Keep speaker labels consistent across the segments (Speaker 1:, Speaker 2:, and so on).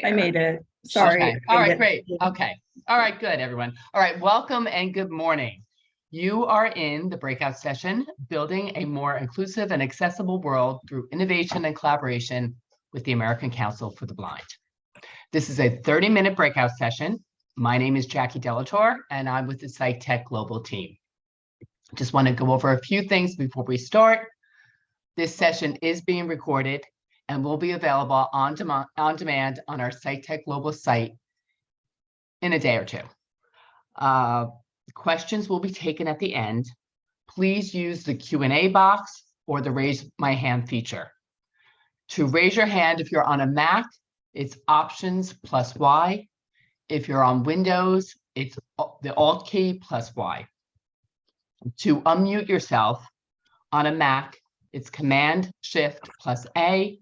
Speaker 1: I made it. Sorry.
Speaker 2: Okay. All right, great. Okay. All right, good, everyone. All right, welcome and good morning. You are in the breakout session, Building a More Inclusive and Accessible World Through Innovation and Collaboration with the American Council for the Blind. This is a 30-minute breakout session. My name is Jackie Delatorre, and I'm with the Sigh Tech Global team. Just want to go over a few things before we start. This session is being recorded and will be available on demand on our Sigh Tech Global site in a day or two. Questions will be taken at the end. Please use the Q&A box or the raise my hand feature. To raise your hand, if you're on a Mac, it's Options plus Y. If you're on Windows, it's the Alt key plus Y. To unmute yourself on a Mac, it's Command Shift plus A.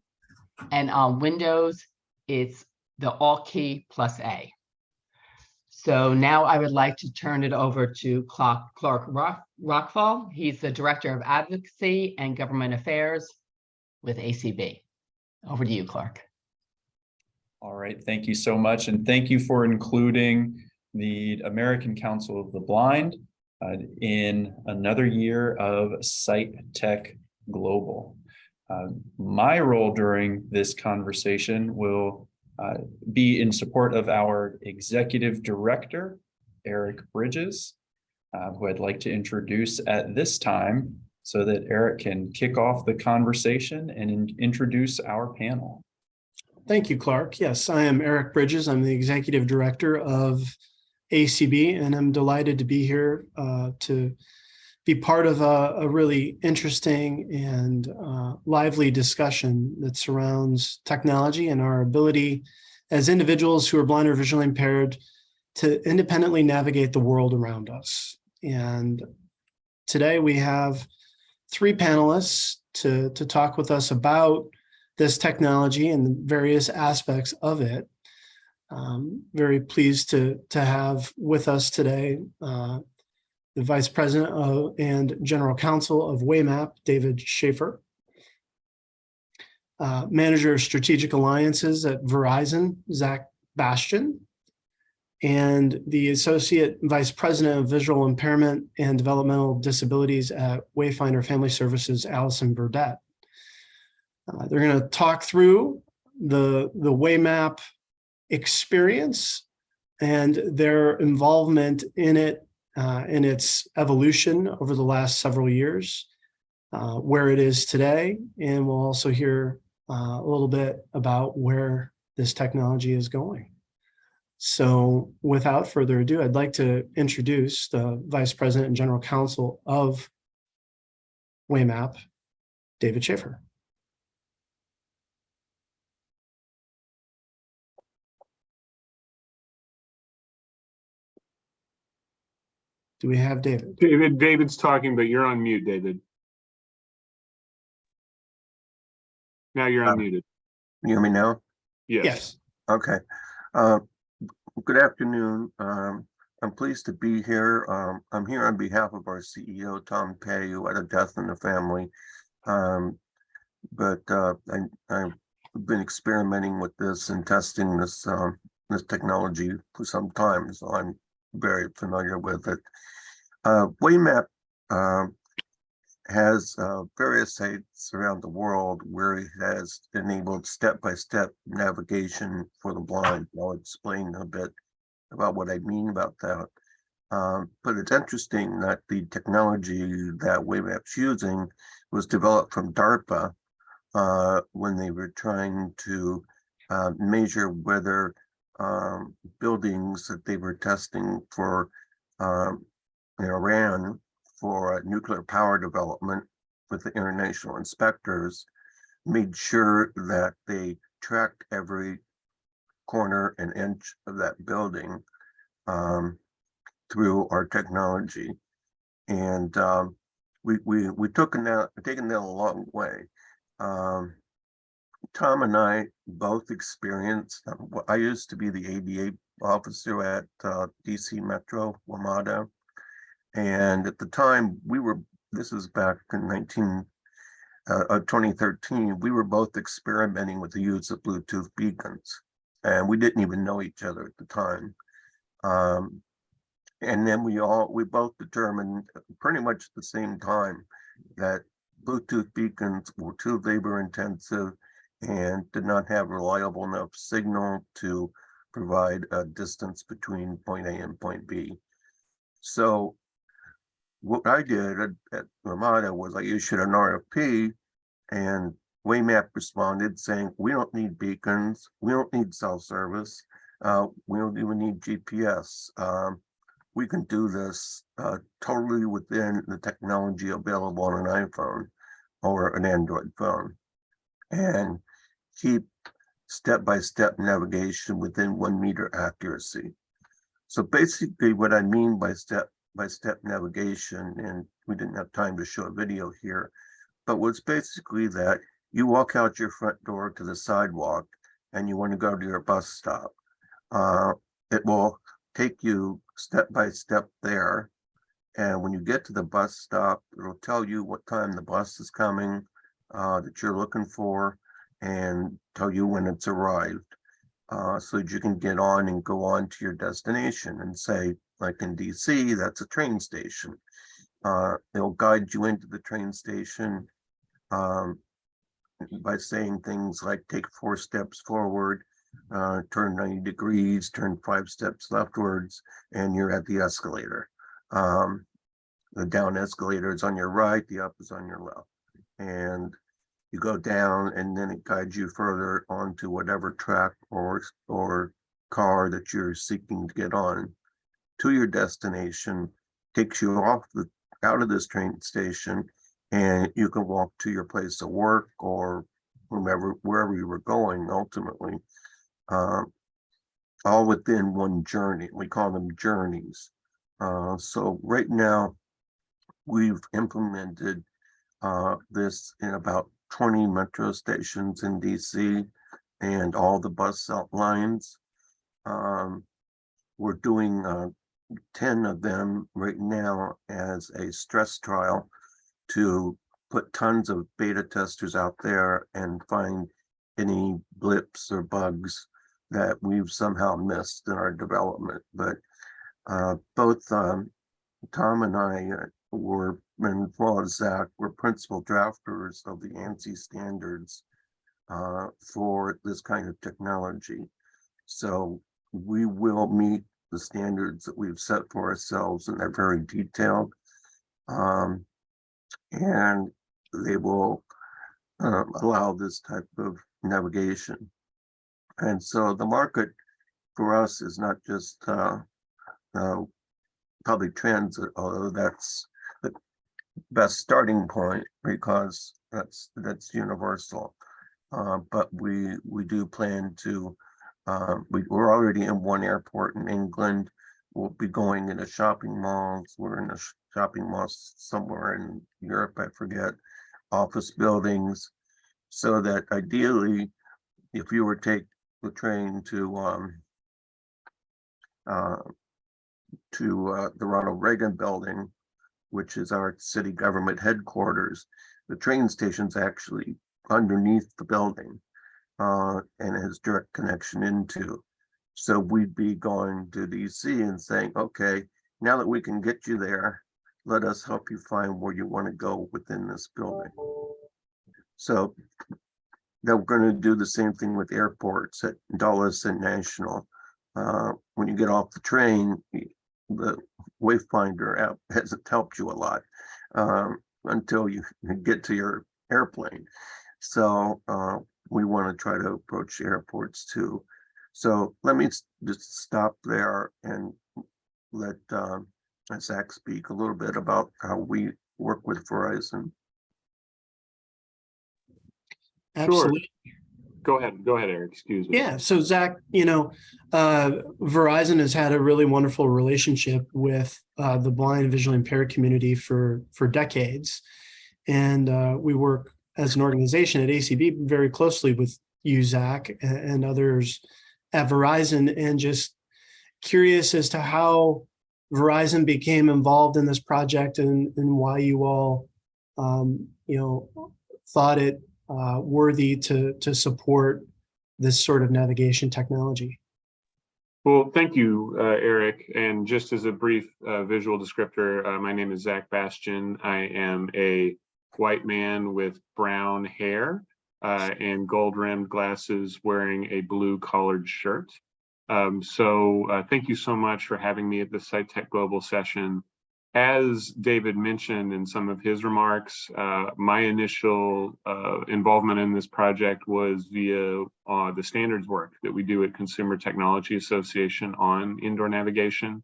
Speaker 2: And on Windows, it's the Alt key plus A. So now I would like to turn it over to Clark Rockfall. He's the Director of Advocacy and Government Affairs with ACB. Over to you, Clark.
Speaker 3: All right, thank you so much. And thank you for including the American Council of the Blind in another year of Sigh Tech Global. My role during this conversation will be in support of our Executive Director, Eric Bridges, who I'd like to introduce at this time so that Eric can kick off the conversation and introduce our panel.
Speaker 4: Thank you, Clark. Yes, I am Eric Bridges. I'm the Executive Director of ACB, and I'm delighted to be here to be part of a really interesting and lively discussion that surrounds technology and our ability as individuals who are blind or visually impaired to independently navigate the world around us. And today we have three panelists to talk with us about this technology and the various aspects of it. Very pleased to have with us today the Vice President and General Counsel of Way Map, David Shaffer, Manager of Strategic Alliances at Verizon, Zach Bastian, and the Associate Vice President of Visual Impairment and Developmental Disabilities at Wayfinder Family Services, Allison Burdett. They're going to talk through the Way Map experience and their involvement in it, in its evolution over the last several years, where it is today, and we'll also hear a little bit about where this technology is going. So without further ado, I'd like to introduce the Vice President and General Counsel of Way Map, David Shaffer. Do we have David?
Speaker 5: David's talking, but you're on mute, David. Now you're unmuted.
Speaker 6: You hear me now?
Speaker 4: Yes.
Speaker 6: Okay. Good afternoon. I'm pleased to be here. I'm here on behalf of our CEO, Tom Pei, who had a death in the family. But I've been experimenting with this and testing this technology for some time, so I'm very familiar with it. Way Map has various sites around the world where it has enabled step-by-step navigation for the blind. I'll explain a bit about what I mean about that. But it's interesting that the technology that Way Map's using was developed from DARPA when they were trying to measure whether buildings that they were testing for in Iran for nuclear power development with the international inspectors made sure that they tracked every corner and inch of that building through our technology. And we taken that a long way. Tom and I both experienced, I used to be the ADA officer at DC Metro, WMATA. And at the time this was back in 2013, we were both experimenting with the use of Bluetooth beacons. and we didn't even know each other at the time. And then we both determined pretty much at the same time that Bluetooth beacons were too labor intensive and did not have reliable enough signal to provide a distance between point A and point B. So what I did at Ramada was I issued an RFP, and Way Map responded saying, we don't need beacons, we don't need cell service, we don't even need GPS. We can do this totally within the technology available on an iPhone or an Android phone, and keep step-by-step navigation within 1 meter accuracy. So basically what I mean by step-by-step navigation, and we didn't have time to show a video here, but was basically that you walk out your front door to the sidewalk and you want to go to your bus stop. It will take you step by step there. And when you get to the bus stop, it'll tell you what time the bus is coming that you're looking for, and tell you when it's arrived, so that you can get on and go on to your destination. And say, like in DC, that's a train station. It'll guide you into the train station by saying things like take 4 steps forward, turn 90 degrees, turn 5 steps leftwards, and you're at the escalator. The down escalator is on your right, the up is on your left. And you go down, and then it guides you further onto whatever track or car that you're seeking to get on to your destination, takes you out of this train station, and you can walk to your place of work or wherever you were going ultimately, all within one journey. We call them journeys. So right now we've implemented this in about 20 metro stations in DC and all the bus lines. We're doing 10 of them right now as a stress trial to put tons of beta testers out there and find any blips or bugs that we've somehow missed in our development. But both Tom and I were, and as well as Zach, were principal drafters of the ANSI standards for this kind of technology. So we will meet the standards that we've set for ourselves, and they're very detailed. And they will allow this type of navigation. And so the market for us is not just public transit, although that's the best starting point because that's universal. But we do plan to, we're already in one airport in England. We'll be going into shopping malls. We're in a shopping mall somewhere in Europe, I forget, office buildings, so that ideally, if you were to take the train to the Ronald Reagan building, which is our city government headquarters, the train station's actually underneath the building and has direct connection into. So we'd be going to DC and saying, okay, now that we can get you there, let us help you find where you want to go within this building. So they're going to do the same thing with airports at Dulles and National. When you get off the train, the Wayfinder app hasn't helped you a lot until you get to your airplane. So we want to try to approach airports too. So let me just stop there and let Zach speak a little bit about how we work with Verizon.
Speaker 4: Absolutely.
Speaker 5: Sure. Go ahead, Eric. Excuse me.
Speaker 4: Yeah. So Zach, Verizon has had a really wonderful relationship with the blind and visually impaired community for decades. And we work as an organization at ACB very closely with you, Zach, and others at Verizon, and just curious as to how Verizon became involved in this project and why you all, thought it worthy to support this sort of navigation technology.
Speaker 5: Well, thank you, Eric. And just as a brief visual descriptor, my name is Zach Bastian. I am a white man with brown hair and gold-rimmed glasses wearing a blue collared shirt. Thank you so much for having me at the SiteTech Global session. As David mentioned in some of his remarks, my initial involvement in this project was via the standards work that we do at Consumer Technology Association on indoor navigation.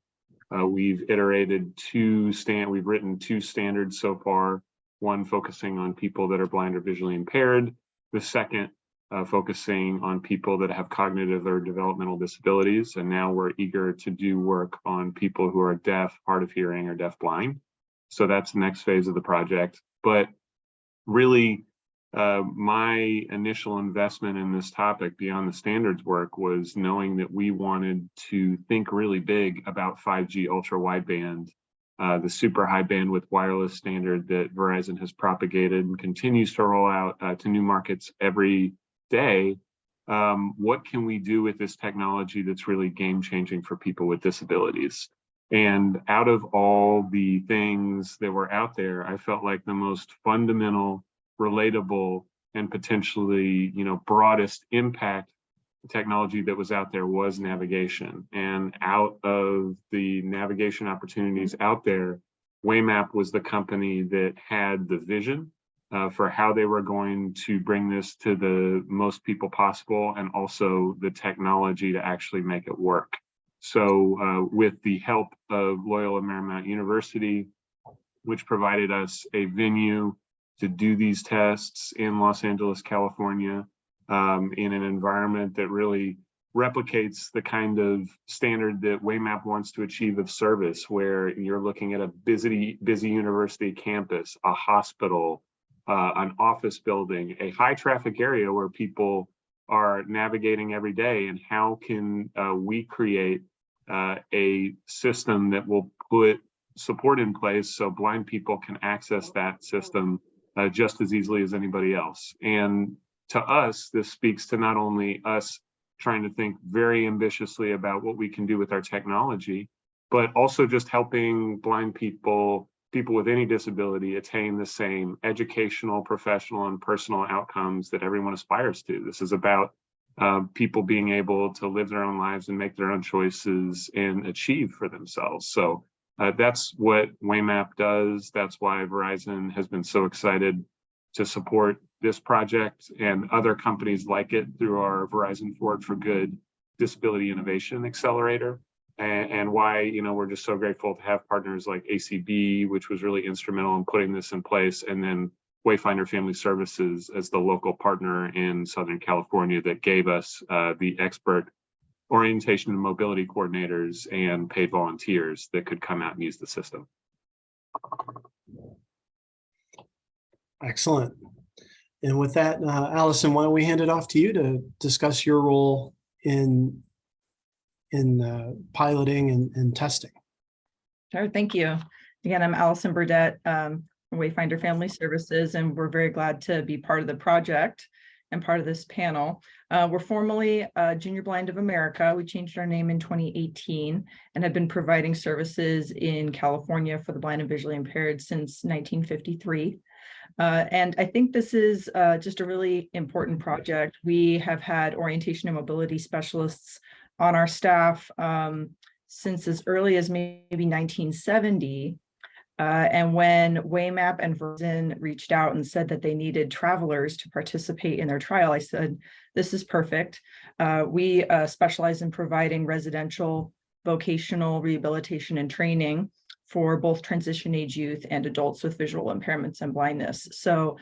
Speaker 5: We've written two standards so far, one focusing on people that are blind or visually impaired, the second focusing on people that have cognitive or developmental disabilities. And now we're eager to do work on people who are deaf, hard of hearing, or deaf-blind. So that's the next phase of the project. But really, my initial investment in this topic beyond the standards work was knowing that we wanted to think really big about 5G ultra wideband, the super high bandwidth wireless standard that Verizon has propagated and continues to roll out to new markets every day. What can we do with this technology that's really game changing for people with disabilities? And out of all the things that were out there, I felt like the most fundamental, relatable, and potentially, broadest impact technology that was out there was navigation. And out of the navigation opportunities out there, Way Map was the company that had the vision for how they were going to bring this to the most people possible, and also the technology to actually make it work. So with the help of Loyola Marymount University, which provided us a venue to do these tests in Los Angeles, California, in an environment that really replicates the kind of standard that Way Map wants to achieve of service, where you're looking at a busy university campus, a hospital, an office building, a high traffic area where people are navigating every day. And how can we create a system that will put support in place so blind people can access that system just as easily as anybody else? And to us, this speaks to not only us trying to think very ambitiously about what we can do with our technology, but also just helping blind people with any disability attain the same educational, professional, and personal outcomes that everyone aspires to. This is about people being able to live their own lives and make their own choices and achieve for themselves. So that's what Way Map does. That's why Verizon has been so excited to support this project and other companies like it through our Verizon Forward for Good Disability Innovation Accelerator. And why, we're just so grateful to have partners like ACB, which was really instrumental in putting this in place, and then Wayfinder Family Services as the local partner in Southern California that gave us the expert orientation and mobility coordinators and paid volunteers that could come out and use the system.
Speaker 4: Excellent. And with that, Allison, why don't we hand it off to you to discuss your role in piloting and testing.
Speaker 1: Sure, thank you. Again, I'm Allison Burdett from Wayfinder Family Services, and we're very glad to be part of the project and part of this panel. We're formerly Junior Blind of America. We changed our name in 2018 and have been providing services in California for the blind and visually impaired since 1953. And I think this is just a really important project. We have had orientation and mobility specialists on our staff since as early as maybe 1970. And when Way Map and Verizon reached out and said that they needed travelers to participate in their trial, I said, this is perfect. We specialize in providing residential vocational rehabilitation and training for both transition age youth and adults with visual impairments and blindness. So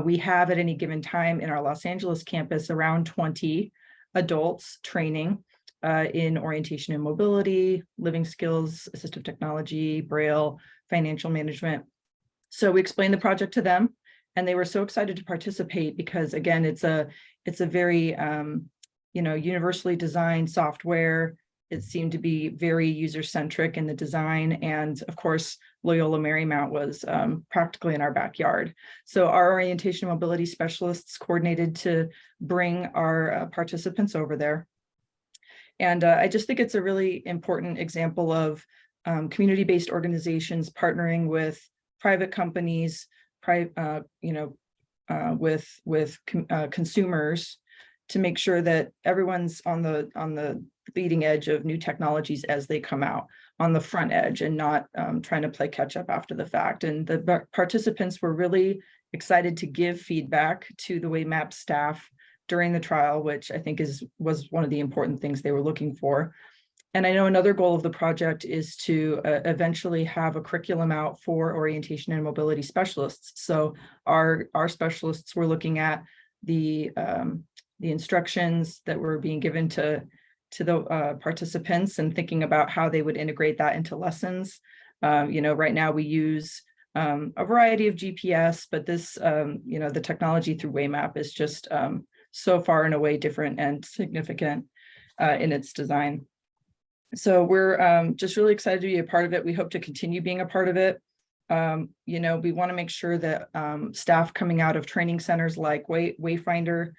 Speaker 1: we have at any given time in our Los Angeles campus around 20 adults training in orientation and mobility, living skills, assistive technology, Braille, financial management. So we explained the project to them, and they were so excited to participate because, again, it's a very universally designed software. it seemed to be very user-centric in the design. And of course, Loyola Marymount was practically in our backyard. So our orientation and mobility specialists coordinated to bring our participants over there. And I just think it's a really important example of community-based organizations partnering with private companies, with consumers, to make sure that everyone's on the leading edge of new technologies as they come out, on the front edge, and not trying to play catch up after the fact. And the participants were really excited to give feedback to the Way Map staff during the trial, which I think was one of the important things they were looking for. And I know another goal of the project is to eventually have a curriculum out for orientation and mobility specialists. So our specialists were looking at the instructions that were being given to the participants and thinking about how they would integrate that into lessons. Right now we use a variety of GPS, but this, the technology through Way Map is just so far and away different and significant in its design. So we're just really excited to be a part of it. We hope to continue being a part of it. We want to make sure that staff coming out of training centers like Wayfinder,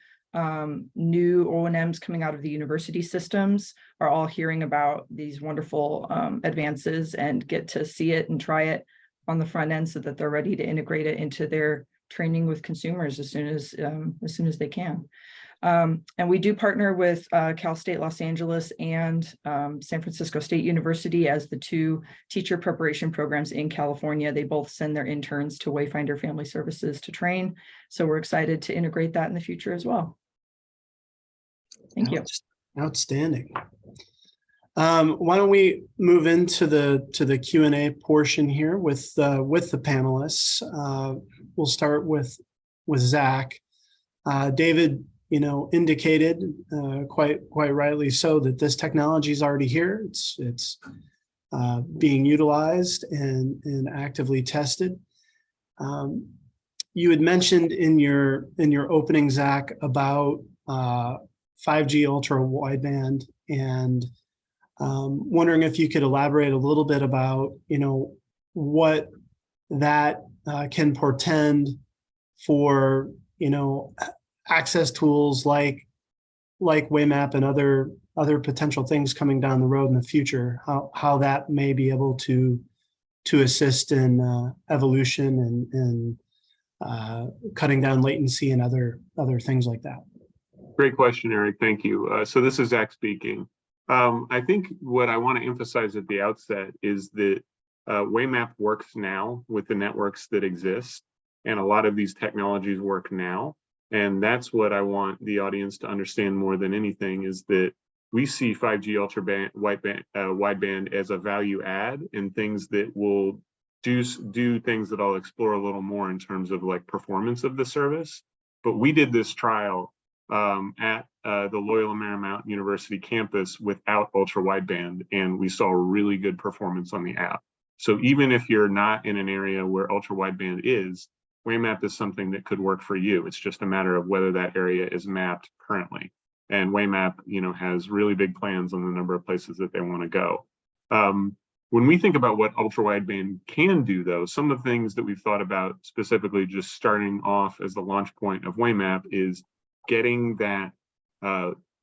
Speaker 1: new O&Ms coming out of the university systems are all hearing about these wonderful advances and get to see it and try it on the front end so that they're ready to integrate it into their training with consumers as soon as they can. And we do partner with Cal State Los Angeles and San Francisco State University as the two teacher preparation programs in California. They both send their interns to Wayfinder Family Services to train. So we're excited to integrate that in the future as well. Thank you.
Speaker 4: Outstanding. Why don't we move into the Q&A portion here with the panelists. We'll start with Zach. David, indicated quite rightly so that this technology is already here. It's being utilized and actively tested. You had mentioned in your opening, Zach, about 5G ultra wideband, and wondering if you could elaborate a little bit about what that can portend for access tools like Way Map and other potential things coming down the road in the future, how that may be able to assist in evolution and cutting down latency and other things like that.
Speaker 5: Great question, Eric. Thank you. So this is Zach speaking. I think what I want to emphasize at the outset is that Way Map works now with the networks that exist, and a lot of these technologies work now. And that's what I want the audience to understand more than anything, is that we see 5G ultra wideband as a value add, and things that will do things that I'll explore a little more in terms of like performance of the service. But we did this trial at the Loyola Marymount University campus without ultra wideband, and we saw really good performance on the app. So even if you're not in an area where ultra wideband is, Way Map is something that could work for you. It's just a matter of whether that area is mapped currently. And Way Map, has really big plans on the number of places that they want to go. When we think about what ultra wideband can do, though, some of the things that we've thought about specifically just starting off as the launch point of Way Map is getting that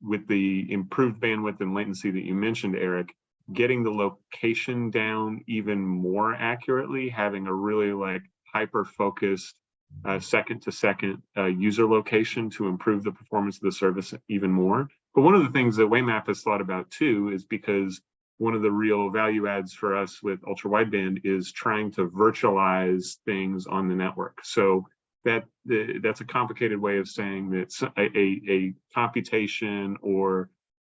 Speaker 5: with the improved bandwidth and latency that you mentioned, Eric, getting the location down even more accurately, having a really hyper-focused second-to-second user location to improve the performance of the service even more. But one of the things that Way Map has thought about too is because one of the real value adds for us with ultra wideband is trying to virtualize things on the network. So that's a complicated way of saying that a computation or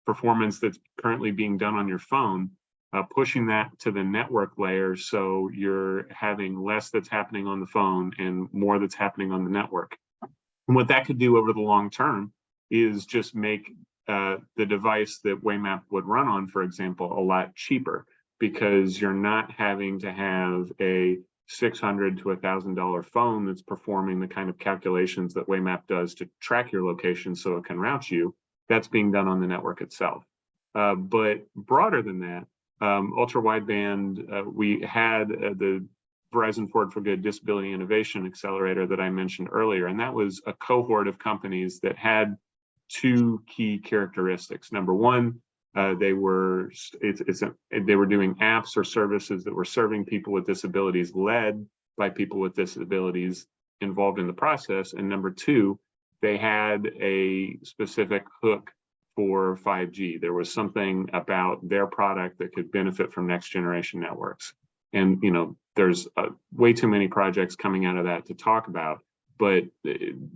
Speaker 5: performance that's currently being done on your phone, pushing that to the network layer, so you're having less that's happening on the phone and more that's happening on the network. And what that could do over the long term is just make the device that Way Map would run on, for example, a lot cheaper, because you're not having to have a $600 to $1,000 phone that's performing the kind of calculations that Way Map does to track your location so it can route you. That's being done on the network itself. But broader than that, ultra wideband, we had the Verizon Forward for Good Disability Innovation Accelerator that I mentioned earlier, and that was a cohort of companies that had two key characteristics. Number one, they were doing apps or services that were serving people with disabilities, led by people with disabilities involved in the process. And number two, they had a specific hook for 5G. There was something about their product that could benefit from next generation networks. And, you know, there's way too many projects coming out of that to talk about. But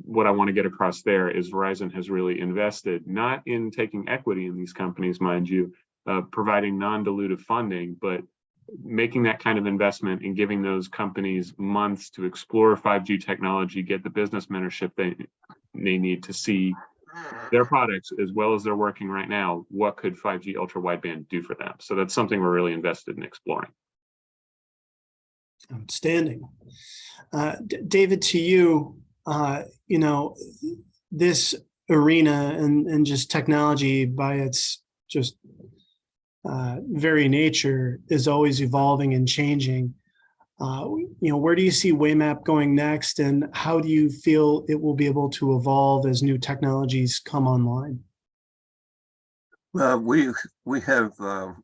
Speaker 5: what I want to get across there is Verizon has really invested, not in taking equity in these companies, mind you, providing non-dilutive funding, but making that kind of investment and giving those companies months to explore 5G technology, get the business mentorship they need to see their products, as well as they're working right now, what could 5G ultra wideband do for them? So that's something we're really invested in exploring.
Speaker 4: Outstanding. David, to you, you know, this arena and just technology by its just very nature is always evolving and changing. You know, where do you see Way Map going next, and how do you feel it will be able to evolve as new technologies come online?
Speaker 6: Well, we have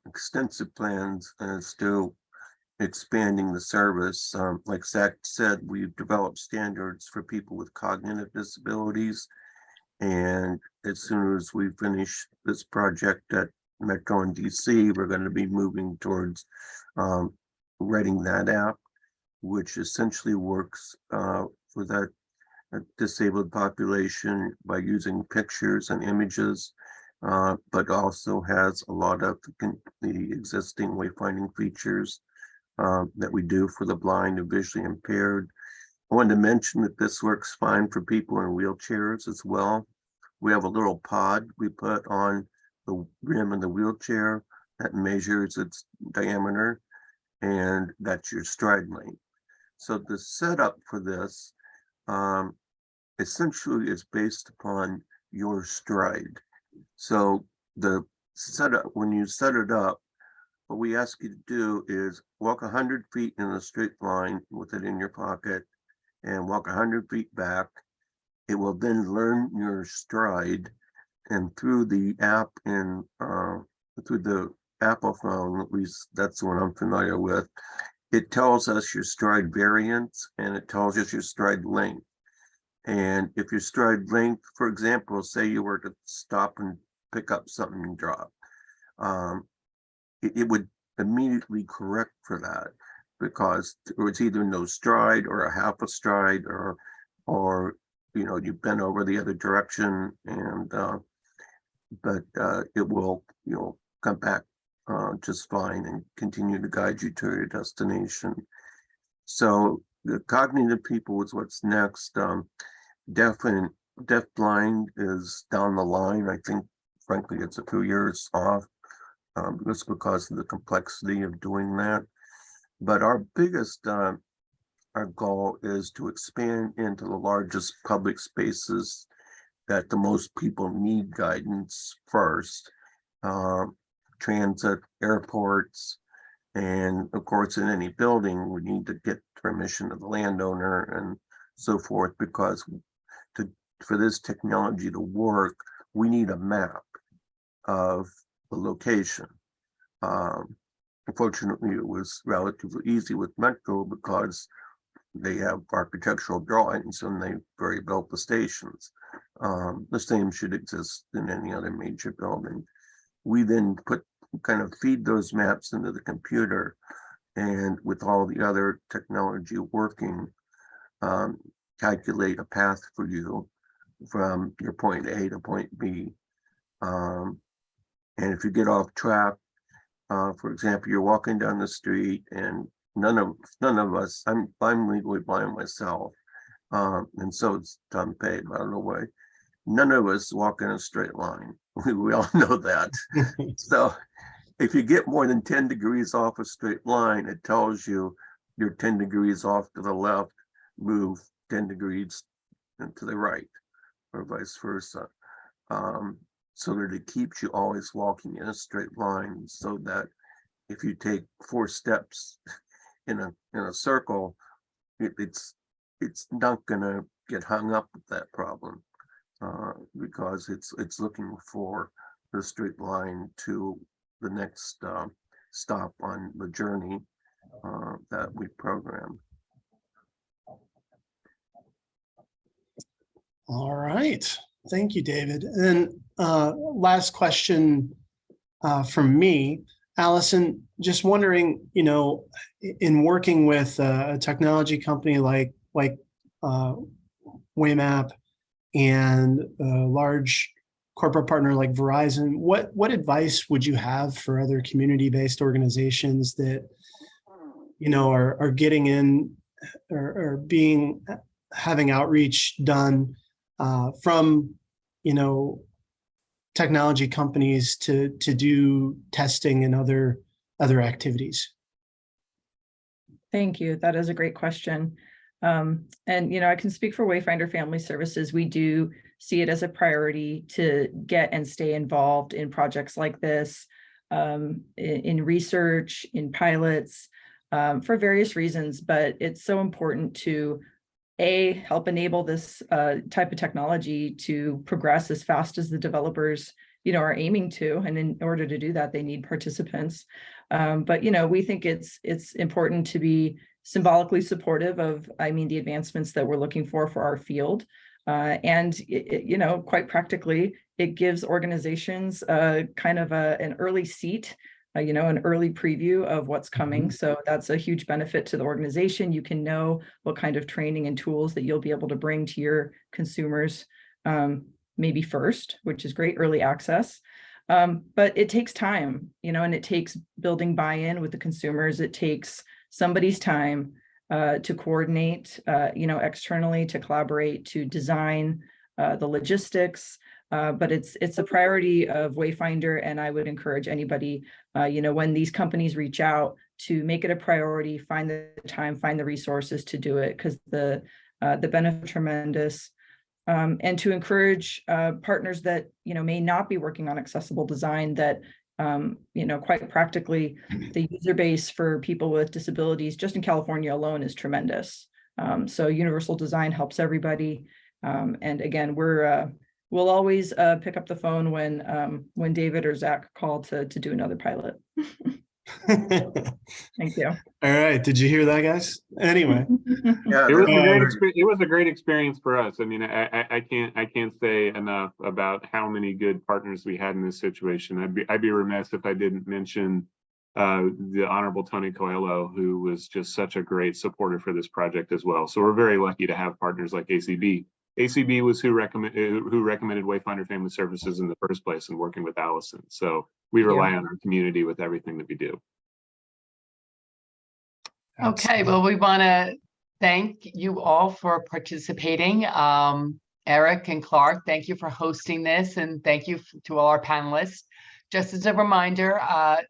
Speaker 6: extensive plans as to expanding the service. Like Zach said, we've developed standards for people with cognitive disabilities. And as soon as we finish this project at Metro and DC, we're going to be moving towards writing that app, which essentially works for that disabled population by using pictures and images, but also has a lot of the existing wayfinding features that we do for the blind and visually impaired. I wanted to mention that this works fine for people in wheelchairs as well. We have a little pod we put on the rim of the wheelchair that measures its diameter, and that's your stride length. So the setup for this essentially is based upon your stride. So the setup, when you set it up, what we ask you to do is walk 100 feet in a straight line with it in your pocket and walk 100 feet back. It will then learn your stride, and through the app and through the Apple phone, at least that's the one I'm familiar with, it tells us your stride variance and it tells us your stride length. And if your stride length, for example, say you were to stop and pick up something and drop, it would immediately correct for that, because it's either no stride or a half a stride, or you know, you bent over the other direction, and but it will, you know, come back just fine and continue to guide you to your destination. So the cognitive people is what's next. Deaf blind is down the line. I think, frankly, it's a few years off, just because of the complexity of doing that. But our biggest our goal is to expand into the largest public spaces that the most people need guidance first. Transit, airports, and of course in any building we need to get permission of the landowner and so forth, because for this technology to work, we need a map of the location. Unfortunately, it was relatively easy with Metro because they have architectural drawings and they've already built the stations. The same should exist in any other major building. We then kind of feed those maps into the computer, and with all the other technology working, calculate a path for you from your point A to point B. And if you get off track, for example, you're walking down the street and none of us, I'm legally blind myself, and so it's Tom Paid, by the way. None of us walk in a straight line. We all know that. So if you get more than 10 degrees off a straight line, it tells you you're 10 degrees off to the left, move 10 degrees to the right, or vice versa. so that it keeps you always walking in a straight line, so that if you take 4 steps in a circle, it's not gonna get hung up with that problem, because it's looking for the straight line to the next stop on the journey that we program.
Speaker 4: All right. Thank you, David. And last question from me, Allison, just wondering, in working with a technology company like Way Map and a large corporate partner like Verizon, what advice would you have for other community-based organizations that, are getting in or having outreach done from, technology companies to do testing and other activities?
Speaker 1: Thank you. That is a great question. And, I can speak for Wayfinder Family Services. We do see it as a priority to get and stay involved in projects like this, in research, in pilots, for various reasons. But it's so important to help enable this type of technology to progress as fast as the developers, are aiming to. And in order to do that, they need participants. But, we think it's important to be symbolically supportive of, the advancements that we're looking for our field. And, quite practically, it gives organizations kind of an early seat, an early preview of what's coming. So that's a huge benefit to the organization. You can know what kind of training and tools that you'll be able to bring to your consumers, maybe first, which is great, early access. But it takes time, and it takes building buy-in with the consumers. It takes somebody's time to coordinate, externally, to collaborate, to design the logistics. But it's a priority of Wayfinder, and I would encourage anybody, when these companies reach out, to make it a priority, find the time, find the resources to do it, because the benefits are tremendous. And to encourage partners that may not be working on accessible design, that quite practically, the user base for people with disabilities just in California alone is tremendous. So universal design helps everybody. And again, we'll always pick up the phone when David or Zach call to do another pilot. Thank you.
Speaker 4: All right. Did you hear that, guys? Anyway.
Speaker 6: Yeah,
Speaker 5: it was a great experience for us. I can't say enough about how many good partners we had in this situation. I'd be remiss if I didn't mention the Honorable Tony Coelho, who was just such a great supporter for this project as well. So we're very lucky to have partners like ACB. ACB was who recommended Wayfinder Family Services in the first place, and working with Allison. So we rely on our community with everything that we do.
Speaker 2: Okay, well, we want to thank you all for participating. Eric and Clark, thank you for hosting this, and thank you to all our panelists. Just as a reminder,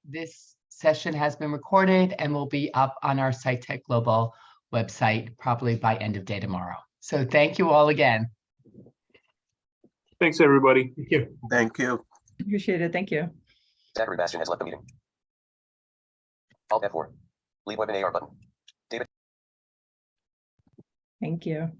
Speaker 2: this session has been recorded and will be up on our SciTech Global website probably by end of day tomorrow. So thank you all again.
Speaker 5: Thanks, everybody.
Speaker 4: Thank you.
Speaker 6: Thank you.
Speaker 1: Appreciate it. Thank you.
Speaker 7: Zachary Bastian has left the meeting. Alt F4. Leave webinar button. David.
Speaker 1: Thank you.